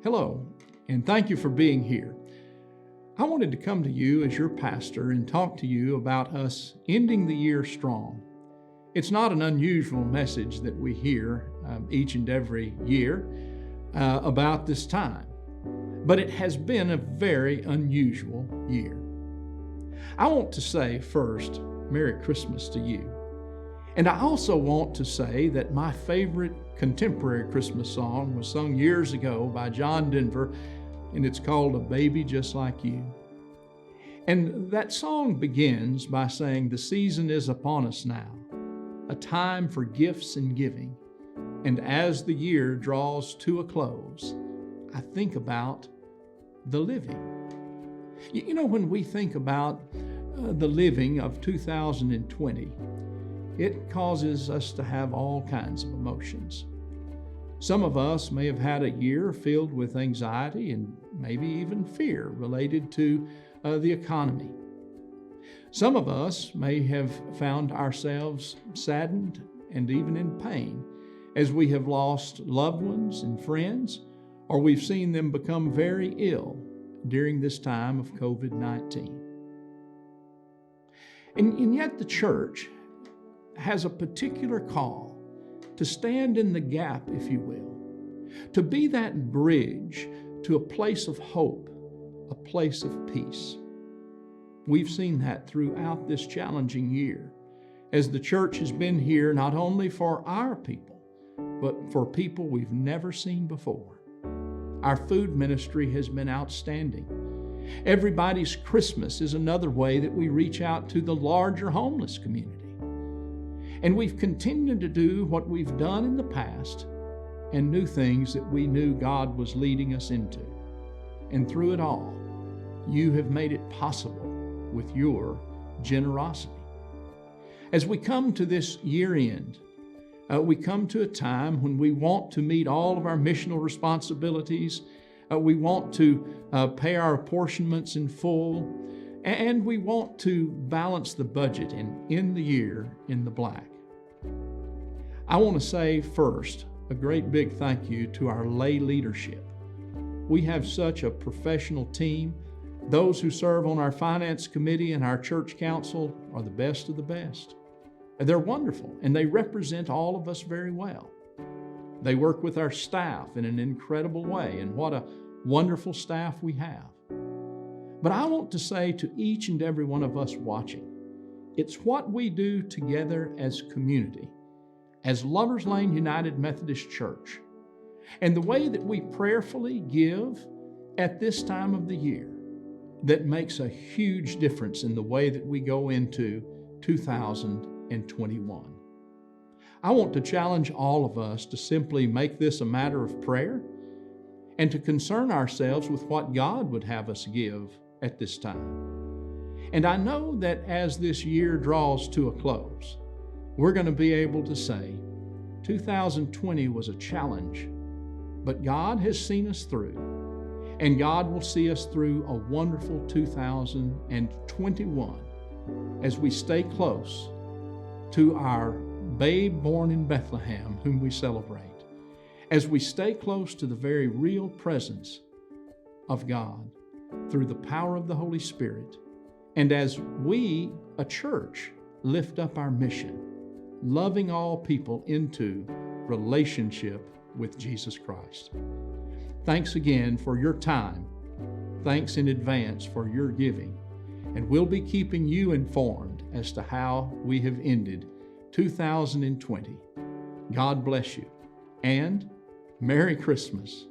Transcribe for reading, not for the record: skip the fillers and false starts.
Hello, and thank you for being here. I wanted to come to you as your pastor and talk to you about us ending the year strong. It's not an unusual message that we hear each and every year about this time, but it has been a very unusual year. I want to say first, Merry Christmas to you. And I also want to say that my favorite contemporary Christmas song was sung years ago by John Denver, and it's called A Baby Just Like You. And that song begins by saying, "The season is upon us now, a time for gifts and giving. And as the year draws to a close, I think about the living." You know, when we think about the living of 2020, it causes us to have all kinds of emotions. Some of us may have had a year filled with anxiety and maybe even fear related to the economy. Some of us may have found ourselves saddened and even in pain as we have lost loved ones and friends, or we've seen them become very ill during this time of COVID-19. And yet the church has a particular call to stand in the gap, if you will, to be that bridge to a place of hope, a place of peace. We've seen that throughout this challenging year, as the church has been here not only for our people, but for people we've never seen before. Our food ministry has been outstanding. Everybody's Christmas is another way that we reach out to the larger homeless community. And we've continued to do what we've done in the past and new things that we knew God was leading us into. And through it all, you have made it possible with your generosity. As we come to this year end, we come to a time when we want to meet all of our missional responsibilities. We want to pay our apportionments in full, and we want to balance the budget and end the year in the black. I want to say first a great big thank you to our lay leadership. We have such a professional team. Those who serve on our finance committee and our church council are the best of the best. They're wonderful, and they represent all of us very well. They work with our staff in an incredible way, and what a wonderful staff we have. But I want to say to each and every one of us watching, it's what we do together as community, as Lovers Lane United Methodist Church, and the way that we prayerfully give at this time of the year that makes a huge difference in the way that we go into 2021. I want to challenge all of us to simply make this a matter of prayer and to concern ourselves with what God would have us give at this time. And I know that as this year draws to a close, we're going to be able to say 2020 was a challenge, but God has seen us through, and God will see us through a wonderful 2021 as we stay close to our babe born in Bethlehem, whom we celebrate, as we stay close to the very real presence of God through the power of the Holy Spirit, and as we, a church, lift up our mission, loving all people into relationship with Jesus Christ. Thanks again for your time. Thanks in advance for your giving. And we'll be keeping you informed as to how we have ended 2020. God bless you, and Merry Christmas.